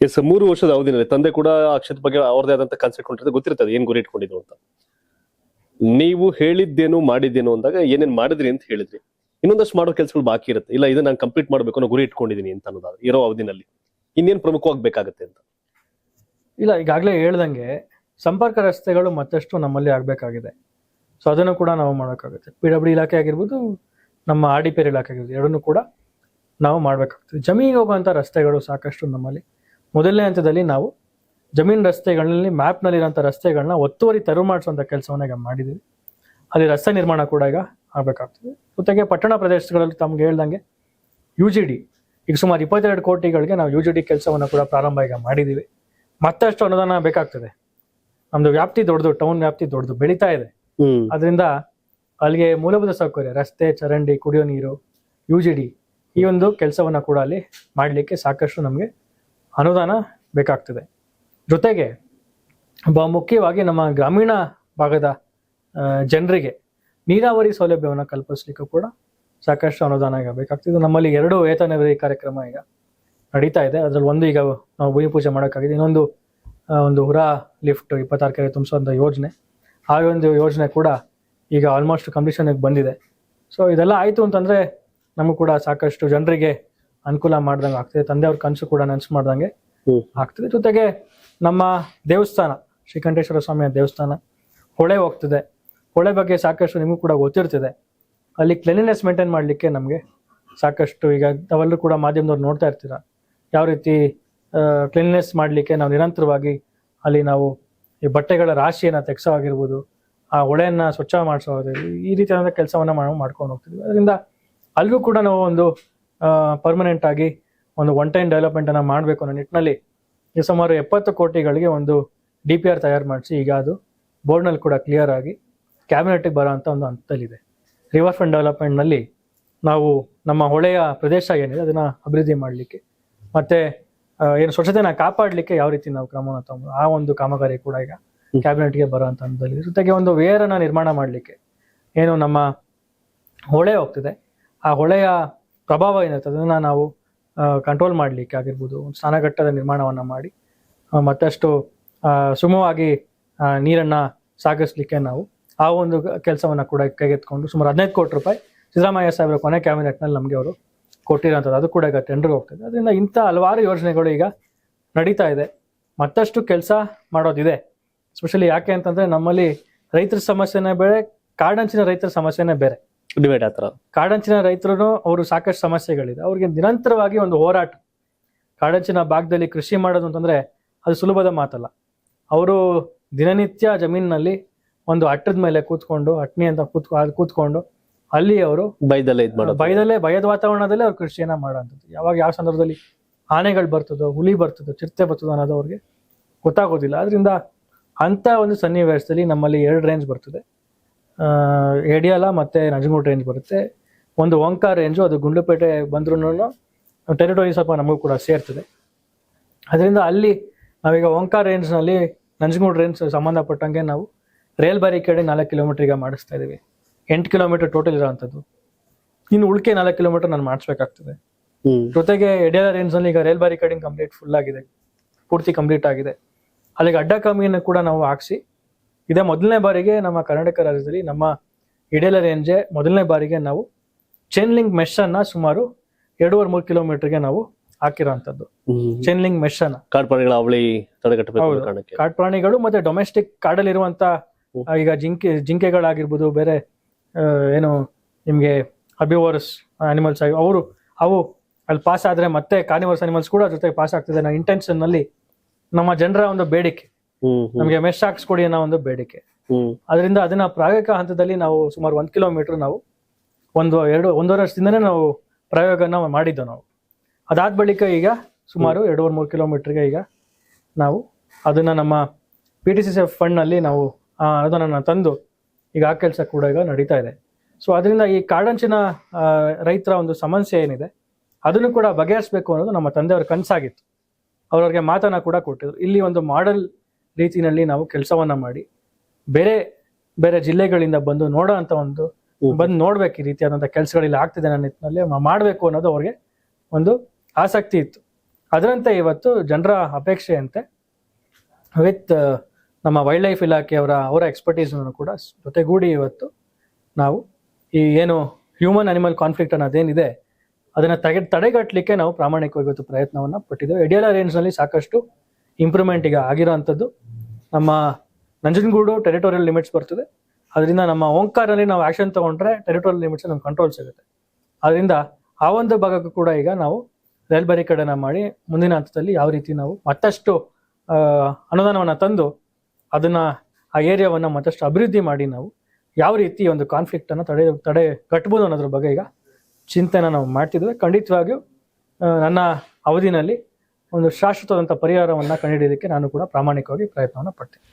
S 3 ವರ್ಷದ ಅವಧಿನಲ್ಲಿ ತಂದೆ ಕೂಡ ಆ ಕ್ಷೇತ್ರದ ಬಗ್ಗೆ ಅವ್ರದೇ ಆದಂತ ಕಾನ್ಸೆಪ್ಟ್ ಕೊಂಡಿರ್ತದೆ, ಗೊತ್ತಿರ್ತದೆ ಏನ್ ಗುರಿ ಇಟ್ಕೊಂಡಿದ್ರು ಅಂತ. ನೀವು ಹೇಳಿದ್ದೇನು ಮಾಡಿದ್ದೇನು ಅಂದಾಗ ಏನೇನ್ ಮಾಡಿದ್ರಿ ಅಂತ ಹೇಳಿದ್ರಿ. ಇನ್ನೊಂದಷ್ಟು ಮಾಡೋ ಕೆಲಸಗಳು ಬಾಕಿ ಇರುತ್ತೆ, ಇಲ್ಲ ಇದನ್ನ ನಾನು ಕಂಪ್ಲೀಟ್ ಮಾಡ್ಬೇಕು ಅನ್ನೋ ಗುರಿ ಇಟ್ಕೊಂಡಿದೀನಿ ಅಂತ ಅನ್ನೋದಾದ್ರೆ ಇರೋ ಅವಧಿನಲ್ಲಿ ಇನ್ನೇನ್ ಪ್ರಮುಖವಾಗಿ ಬೇಕಾಗತ್ತೆ ಅಂತ. ಇಲ್ಲ, ಈಗಾಗಲೇ ಹೇಳ್ದಂಗೆ ಸಂಪರ್ಕ ರಸ್ತೆಗಳು ಮತ್ತಷ್ಟು ನಮ್ಮಲ್ಲಿ ಆಗ್ಬೇಕಾಗಿದೆ. ಸೊ ಅದನ್ನು ಕೂಡ ನಾವು ಮಾಡೋಕ್ಕಾಗುತ್ತೆ. PWD ಇಲಾಖೆ ಆಗಿರ್ಬೋದು, ನಮ್ಮ RDPR ಇಲಾಖೆ ಆಗಿರ್ಬೋದು, ಎರಡನ್ನೂ ಕೂಡ ನಾವು ಮಾಡ್ಬೇಕಾಗ್ತದೆ. ಜಮೀನಿಗೆ ಹೋಗುವಂಥ ರಸ್ತೆಗಳು ಸಾಕಷ್ಟು ನಮ್ಮಲ್ಲಿ ಮೊದಲನೇ ಹಂತದಲ್ಲಿ ನಾವು ಜಮೀನ್ ರಸ್ತೆಗಳಲ್ಲಿ ಮ್ಯಾಪ್ನಲ್ಲಿರೋಂಥ ರಸ್ತೆಗಳನ್ನ ಒತ್ತುವರಿ ತೆರವು ಮಾಡಿಸುವಂಥ ಕೆಲಸವನ್ನ ಈಗ ಮಾಡಿದ್ದೀವಿ. ಅಲ್ಲಿ ರಸ್ತೆ ನಿರ್ಮಾಣ ಕೂಡ ಈಗ ಆಗಬೇಕಾಗ್ತದೆ. ಜೊತೆಗೆ ಪಟ್ಟಣ ಪ್ರದೇಶಗಳಲ್ಲಿ ತಮ್ಗೆ ಹೇಳ್ದಂಗೆ UGD ಈಗ ಸುಮಾರು 22 ಕೋಟಿಗಳಿಗೆ ನಾವು UGD ಕೆಲಸವನ್ನು ಕೂಡ ಪ್ರಾರಂಭ ಈಗ ಮಾಡಿದ್ದೀವಿ. ಮತ್ತಷ್ಟು ಅನುದಾನ ಬೇಕಾಗ್ತದೆ. ನಮ್ದು ವ್ಯಾಪ್ತಿ ದೊಡ್ಡದು, ಟೌನ್ ವ್ಯಾಪ್ತಿ ದೊಡ್ಡದು, ಬೆಳೀತಾ ಇದೆ. ಅದರಿಂದ ಅಲ್ಲಿಗೆ ಮೂಲಭೂತ ಸೌಕರ್ಯ, ರಸ್ತೆ, ಚರಂಡಿ, ಕುಡಿಯೋ ನೀರು, UGD ಈ ಒಂದು ಕೆಲಸವನ್ನ ಕೂಡ ಅಲ್ಲಿ ಮಾಡಲಿಕ್ಕೆ ಸಾಕಷ್ಟು ನಮಗೆ ಅನುದಾನ ಬೇಕಾಗ್ತದೆ. ಜೊತೆಗೆ ಮುಖ್ಯವಾಗಿ ನಮ್ಮ ಗ್ರಾಮೀಣ ಭಾಗದ ಜನರಿಗೆ ನೀರಾವರಿ ಸೌಲಭ್ಯವನ್ನು ಕಲ್ಪಿಸ್ಲಿಕ್ಕೂ ಕೂಡ ಸಾಕಷ್ಟು ಅನುದಾನ ಈಗ ಬೇಕಾಗ್ತದೆ. ನಮ್ಮಲ್ಲಿ 2 ವೇತನ ಕಾರ್ಯಕ್ರಮ ಈಗ ನಡೀತಾ ಇದೆ. ಅದ್ರಲ್ಲಿ ಒಂದು ಈಗ ನಾವು ಭೂಮಿ ಪೂಜೆ ಮಾಡೋಕ್ಕಾಗಿದೆ, ಇನ್ನೊಂದು ಒಂದು ಹುರಾ ಲಿಫ್ಟ್ 26 ಕೆರೆ ತುಂಬಿಸುವಂಥ ಯೋಜನೆ. ಆ ಒಂದು ಯೋಜನೆ ಕೂಡ ಈಗ ಆಲ್ಮೋಸ್ಟ್ ಕಂಪ್ಲೀಷನ್ಗೆ ಬಂದಿದೆ. ಸೊ ಇದೆಲ್ಲ ಆಯಿತು ಅಂತಂದರೆ ನಮಗೂ ಕೂಡ ಸಾಕಷ್ಟು ಜನರಿಗೆ ಅನುಕೂಲ ಮಾಡ್ದಂಗೆ ಆಗ್ತದೆ. ತಂದೆಯವ್ರ ಕನಸು ಕೂಡ ನನಸು ಮಾಡ್ದಂಗೆ ಆಗ್ತದೆ. ಜೊತೆಗೆ ನಮ್ಮ ದೇವಸ್ಥಾನ, ಶ್ರೀಕಂಠೇಶ್ವರ ಸ್ವಾಮಿಯ ದೇವಸ್ಥಾನ ಹೊಳೆ ಹೋಗ್ತದೆ. ಹೊಳೆ ಬಗ್ಗೆ ಸಾಕಷ್ಟು ನಿಮಗೂ ಕೂಡ ಗೊತ್ತಿರ್ತದೆ. ಅಲ್ಲಿ ಕ್ಲೀನಿನೆಸ್ ಮೇಂಟೈನ್ ಮಾಡಲಿಕ್ಕೆ ನಮಗೆ ಸಾಕಷ್ಟು ಈಗ ತಾವೆಲ್ಲರೂ ಕೂಡ ಮಾಧ್ಯಮದವ್ರು ನೋಡ್ತಾ ಇರ್ತೀರ ಯಾವ ರೀತಿ ಕ್ಲೀನ್ನೆಸ್ ಮಾಡಲಿಕ್ಕೆ ನಾವು ನಿರಂತರವಾಗಿ ಅಲ್ಲಿ ನಾವು ಈ ಬಟ್ಟೆಗಳ ರಾಶಿಯನ್ನು ತೆಗೆಸೋಗಿರ್ಬೋದು, ಆ ಹೊಳೆಯನ್ನು ಸ್ವಚ್ಛ ಮಾಡಿಸೋದಿರ್ಬೋದು, ಈ ರೀತಿಯಾದ ಕೆಲಸವನ್ನು ನಾವು ಮಾಡ್ಕೊಂಡು ಹೋಗ್ತಿದ್ವಿ. ಅದರಿಂದ ಅಲ್ಲಿಗೂ ಕೂಡ ನಾವು ಒಂದು ಪರ್ಮನೆಂಟ್ ಆಗಿ ಒಂದು ಒನ್ ಟೈಮ್ ಡೆವಲಪ್ಮೆಂಟನ್ನು ಮಾಡಬೇಕು ಅನ್ನೋ ನಿಟ್ಟಿನಲ್ಲಿ ಈ ಸುಮಾರು 70 ಕೋಟಿಗಳಿಗೆ ಒಂದು DPR ತಯಾರು ಮಾಡಿಸಿ ಈಗ ಅದು ಬೋರ್ಡ್ನಲ್ಲಿ ಕೂಡ ಕ್ಲಿಯರ್ ಆಗಿ ಕ್ಯಾಬಿನೆಟ್ಗೆ ಬರೋಂಥ ಒಂದು ಹಂತದಲ್ಲಿದೆ. ರಿವರ್ ಫ್ರಂಟ್ ಡೆವಲಪ್ಮೆಂಟ್ನಲ್ಲಿ ನಾವು ನಮ್ಮ ಹೊಳೆಯ ಪ್ರದೇಶ ಏನಿದೆ ಅದನ್ನು ಅಭಿವೃದ್ಧಿ ಮಾಡಲಿಕ್ಕೆ ಮತ್ತು ಏನು ಸ್ವಚ್ಛತೆನ ಕಾಪಾಡಲಿಕ್ಕೆ ಯಾವ ರೀತಿ ನಾವು ಕ್ರಮವನ್ನು ತಗೊಂಡು ಆ ಒಂದು ಕಾಮಗಾರಿ ಕೂಡ ಈಗ ಕ್ಯಾಬಿನೆಟ್ಗೆ ಬರೋಂಥ ಹಂತದಲ್ಲಿ. ಜೊತೆಗೆ ಒಂದು ವೇರನ್ನು ನಿರ್ಮಾಣ ಮಾಡಲಿಕ್ಕೆ ಏನು ನಮ್ಮ ಹೊಳೆ ಹೋಗ್ತಿದೆ, ಆ ಹೊಳೆಯ ಪ್ರಭಾವ ಏನಿರುತ್ತೆ ಅದನ್ನು ನಾವು ಕಂಟ್ರೋಲ್ ಮಾಡಲಿಕ್ಕೆ ಆಗಿರ್ಬೋದು, ಒಂದು ಸ್ನಾನಘಟ್ಟದ ನಿರ್ಮಾಣವನ್ನು ಮಾಡಿ ಮತ್ತಷ್ಟು ಸುಗಮವಾಗಿ ನೀರನ್ನು ಸಾಗಿಸ್ಲಿಕ್ಕೆ ನಾವು ಆ ಒಂದು ಕೆಲಸವನ್ನು ಕೂಡ ಕೈಗೆತ್ಕೊಂಡು ಸುಮಾರು 15 ಕೋಟಿ ರೂಪಾಯಿ ಸಿದ್ದರಾಮಯ್ಯ ಸಾಹೇಬರ ಕೊನೆ ಕ್ಯಾಬಿನೆಟ್ನಲ್ಲಿ ನಮಗೆ ಅವರು ಕೊಟ್ಟಿರೋಂಥದ್ದು, ಅದು ಕೂಡ ಈಗ ಟೆಂಡರ್ಗೆ ಹೋಗ್ತದೆ. ಅದರಿಂದ ಇಂಥ ಹಲವಾರು ಯೋಜನೆಗಳು ಈಗ ನಡೀತಾ ಇದೆ. ಮತ್ತಷ್ಟು ಕೆಲಸ ಮಾಡೋದಿದೆ. ಎಸ್ಪೆಷಲಿ ಯಾಕೆ ಅಂತಂದರೆ ನಮ್ಮಲ್ಲಿ ರೈತರ ಸಮಸ್ಯೆನೇ ಬೇರೆ, ಕಾಡಂಚಿನ ರೈತರ ಸಮಸ್ಯೆನೇ ಬೇರೆ. ಡಿಬೇಟ್ ಆ ಥರ ಕಾಡಂಚಿನ ರೈತರು ಅವರು ಸಾಕಷ್ಟು ಸಮಸ್ಯೆಗಳಿದೆ, ಅವ್ರಿಗೆ ನಿರಂತರವಾಗಿ ಒಂದು ಹೋರಾಟ. ಕಾಡಂಚಿನ ಭಾಗದಲ್ಲಿ ಕೃಷಿ ಮಾಡೋದು ಅಂತಂದರೆ ಅದು ಸುಲಭದ ಮಾತಲ್ಲ. ಅವರು ದಿನನಿತ್ಯ ಜಮೀನಿನಲ್ಲಿ ಒಂದು ಅಟ್ಟದ ಮೇಲೆ ಕೂತ್ಕೊಂಡು, ಅಟ್ನಿ ಅಂತ ಕೂತ್ಕೊಂಡು ಅಲ್ಲಿ ಅವರು ಭಯದ ವಾತಾವರಣದಲ್ಲಿ ಅವ್ರು ಕೃಷಿಯನ್ನ ಮಾಡೋಂಥದ್ದು. ಯಾವಾಗ ಯಾವ ಸಂದರ್ಭದಲ್ಲಿ ಆನೆಗಳು ಬರ್ತದೋ, ಹುಲಿ ಬರ್ತದೋ, ಚಿರತೆ ಬರ್ತದೋ ಅನ್ನೋದು ಅವ್ರಿಗೆ ಗೊತ್ತಾಗೋದಿಲ್ಲ. ಅದರಿಂದ ಅಂಥ ಒಂದು ಸನ್ನಿವೇಶದಲ್ಲಿ ನಮ್ಮಲ್ಲಿ 2 ರೇಂಜ್ ಬರ್ತದೆ. ಎಡಿಯಾಲ ಮತ್ತು ನಂಜನಗೂಡು ರೇಂಜ್ ಬರುತ್ತೆ. ಒಂದು ಓಂಕಾರ ರೇಂಜು, ಅದು ಗುಂಡ್ಲುಪೇಟೆ ಬಂದ್ರೂ ಟೆರಿಟರಿ ಸ್ವಲ್ಪ ನಮಗೂ ಕೂಡ ಸೇರ್ತದೆ. ಅದರಿಂದ ಅಲ್ಲಿ ನಾವೀಗ ಓಂಕಾರ ರೇಂಜ್ನಲ್ಲಿ ನಂಜನಗೂಡು ರೇಂಜ್ ಸಂಬಂಧಪಟ್ಟಂಗೆ ನಾವು ರೇಲ್ ಬ್ಯಾರಿಕೇಡಿಂಗ್ 4 ಕಿಲೋಮೀಟರ್ ಮಾಡಿಸ್ತಾ ಇದ್ದೀವಿ. 8 ಕಿಲೋಮೀಟರ್ ಟೋಟಲ್ ಇರೋವಂಥದ್ದು. ಇನ್ನು ಉಳಿಕೆ 4 ಕಿಲೋಮೀಟರ್ ನಾನು ಮಾಡಿಸ್ಬೇಕಾಗ್ತದೆ. ಜೊತೆಗೆ ಎಡಿಯಾಲ ರೇಂಜ್ನಲ್ಲಿ ಈಗ ರೇಲ್ ಬ್ಯಾರಿಕೇಡಿಂಗ್ ಫುಲ್ ಆಗಿದೆ, ಪೂರ್ತಿ ಕಂಪ್ಲೀಟ್ ಆಗಿದೆ. ಅಲ್ಲಿಗೆ ಅಡ್ಡ ಕಮ್ಮಿಯನ್ನು ಕೂಡ ನಾವು ಹಾಕ್ಸಿ ಇದೇ ಮೊದಲನೇ ಬಾರಿಗೆ ನಮ್ಮ ಕರ್ನಾಟಕ ರಾಜ್ಯದಲ್ಲಿ ನಮ್ಮ ಎಡಿಯಾಲ ರೇಂಜೆ ಮೊದಲನೇ ಬಾರಿಗೆ ನಾವು ಚೈನ್ ಲಿಂಕ್ ಮೆಶ್ ಅನ್ನ ಸುಮಾರು 2.5-3 ಕಿಲೋಮೀಟರ್ಗೆ ನಾವು ಹಾಕಿರೋಂಥದ್ದು. ಚೈನ್ ಲಿಂಕ್ ಮೆಶ್ ಅನ್ನ ಕಾಡು ಪ್ರಾಣಿಗಳು ಮತ್ತೆ ಡೊಮೆಸ್ಟಿಕ್ ಕಾಡಲ್ಲಿರುವಂತ ಈಗ ಜಿಂಕೆಗಳಾಗಿರ್ಬೋದು, ಬೇರೆ ಏನು ನಿಮ್ಗೆ ಹರ್ಬಿವೋರಸ್ ಅನಿಮಲ್ಸ್ ಆಗಿ ಅವು ಅಲ್ಲಿ ಪಾಸ್ ಆದ್ರೆ ಮತ್ತೆ ಕಾರ್ನಿವರ್ಸ್ ಅನಿಮಲ್ಸ್ ಕೂಡ ಜೊತೆಗೆ ಪಾಸ್ ಆಗ್ತದೆ ಅನ್ನೋ ಇಂಟೆನ್ಷನ್ ನಲ್ಲಿ ನಮ್ಮ ಜನರ ಒಂದು ಬೇಡಿಕೆ, ನಮಗೆ ಮೆಶ್ ಹಾಕ್ಸ್ಕೊಡಿ ಅನ್ನೋ ಒಂದು ಬೇಡಿಕೆ. ಅದರಿಂದ ಅದನ್ನ ಪ್ರಾಯೋಗಿಕ ಹಂತದಲ್ಲಿ ನಾವು ಸುಮಾರು 1 ಕಿಲೋಮೀಟರ್ ನಾವು 1.5 ವರ್ಷದಿಂದನೇ ನಾವು ಪ್ರಯೋಗನ ಮಾಡಿದ್ದು. ನಾವು ಅದಾದ ಬಳಿಕ ಈಗ ಸುಮಾರು 2-3 ಕಿಲೋಮೀಟರ್ಗೆ ಈಗ ನಾವು ಅದನ್ನ ನಮ್ಮ PTCCF ಫಂಡ್ನಲ್ಲಿ ನಾವು ಅದನ್ನ ತಂದು ಈಗ ಆ ಕೆಲಸ ಕೂಡ ಈಗ ನಡೀತಾ ಇದೆ. ಸೊ ಅದರಿಂದ ಈ ಕಾಡಂಚಿನ ರೈತರ ಒಂದು ಸಮಸ್ಯೆ ಏನಿದೆ ಅದನ್ನು ಕೂಡ ಬಗೆಹರಿಸಬೇಕು ಅನ್ನೋದು ನಮ್ಮ ತಂದೆಯವರ ಕನಸಾಗಿತ್ತು. ಅವ್ರವ್ರಿಗೆ ಮಾತನ್ನ ಕೂಡ ಕೊಟ್ಟಿದ್ರು. ಇಲ್ಲಿ ಒಂದು ಮಾಡೆಲ್ ರೀತಿಯಲ್ಲಿ ನಾವು ಕೆಲಸವನ್ನ ಮಾಡಿ ಬೇರೆ ಬೇರೆ ಜಿಲ್ಲೆಗಳಿಂದ ಬಂದು ನೋಡೋ ಅಂತ ಬಂದು ನೋಡ್ಬೇಕು ಈ ರೀತಿಯಾದಂಥ ಕೆಲಸಗಳಿಲ್ಲ ಆಗ್ತಿದೆ ನನ್ನ ನಿಟ್ಟಿನಲ್ಲಿ ಮಾಡಬೇಕು ಅನ್ನೋದು ಅವ್ರಿಗೆ ಒಂದು ಆಸಕ್ತಿ ಇತ್ತು. ಅದರಂತೆ ಇವತ್ತು ಜನರ ಅಪೇಕ್ಷೆಯಂತೆ ವಿತ್ ನಮ್ಮ ವೈಲ್ಡ್ ಲೈಫ್ ಅವರ ಎಕ್ಸ್ಪರ್ಟೀಸನ್ನು ಕೂಡ ಜೊತೆಗೂಡಿ ಇವತ್ತು ನಾವು ಈ ಏನು ಹ್ಯೂಮನ್ ಅನಿಮಲ್ ಕಾನ್ಫ್ಲಿಕ್ಟ್ ಅನ್ನೋದೇನಿದೆ ಅದನ್ನು ತಡೆಗಟ್ಟಲಿಕ್ಕೆ ನಾವು ಪ್ರಾಮಾಣಿಕವಾಗಿ ಇವತ್ತು ಪ್ರಯತ್ನವನ್ನು ಪಟ್ಟಿದ್ದೇವೆ. ಯಡಿಯೂರ ರೇಂಜ್ನಲ್ಲಿ ಸಾಕಷ್ಟು ಇಂಪ್ರೂವ್ಮೆಂಟ್ ಈಗ ಆಗಿರೋವಂಥದ್ದು. ನಮ್ಮ ನಂಜನಗೂಡು ಟೆರಿಟೋರಿಯಲ್ ಲಿಮಿಟ್ಸ್ ಬರ್ತದೆ, ಅದರಿಂದ ನಮ್ಮ ಓಂಕಾರಲ್ಲಿ ನಾವು ಆಕ್ಷನ್ ತಗೊಂಡ್ರೆ ಟೆರಿಟೋರಿಯಲ್ ಲಿಮಿಟ್ಸ್ ನಮ್ಗೆ ಕಂಟ್ರೋಲ್ ಸಿಗುತ್ತೆ. ಅದರಿಂದ ಆ ಒಂದು ಭಾಗಕ್ಕೂ ಕೂಡ ಈಗ ನಾವು ರೈಲ್ ಬ್ಯಾರಿಕೇಡನ್ನ ಮಾಡಿ ಮುಂದಿನ ಹಂತದಲ್ಲಿ ಯಾವ ರೀತಿ ನಾವು ಮತ್ತಷ್ಟು ಅನುದಾನವನ್ನು ತಂದು ಅದನ್ನ ಆ ಏರಿಯಾವನ್ನು ಮತ್ತಷ್ಟು ಅಭಿವೃದ್ಧಿ ಮಾಡಿ ನಾವು ಯಾವ ರೀತಿ ಒಂದು ಕಾನ್ಫ್ಲಿಕ್ಟನ್ನು ತಡೆ ಕಟ್ಬೋದು ಅನ್ನೋದ್ರ ಬಗ್ಗೆ ಈಗ ಚಿಂತನೆ ನಾವು ಮಾಡ್ತಿದ್ದೇವೆ. ಖಂಡಿತವಾಗಿಯೂ ನನ್ನ ಅವಧಿನಲ್ಲಿ ಒಂದು ಶಾಶ್ವತವಾದಂಥ ಪರಿಹಾರವನ್ನು ಕಂಡುಹಿಡಿಯೋದಕ್ಕೆ ನಾನು ಕೂಡ ಪ್ರಾಮಾಣಿಕವಾಗಿ ಪ್ರಯತ್ನವನ್ನು ಪಡ್ತೀನಿ.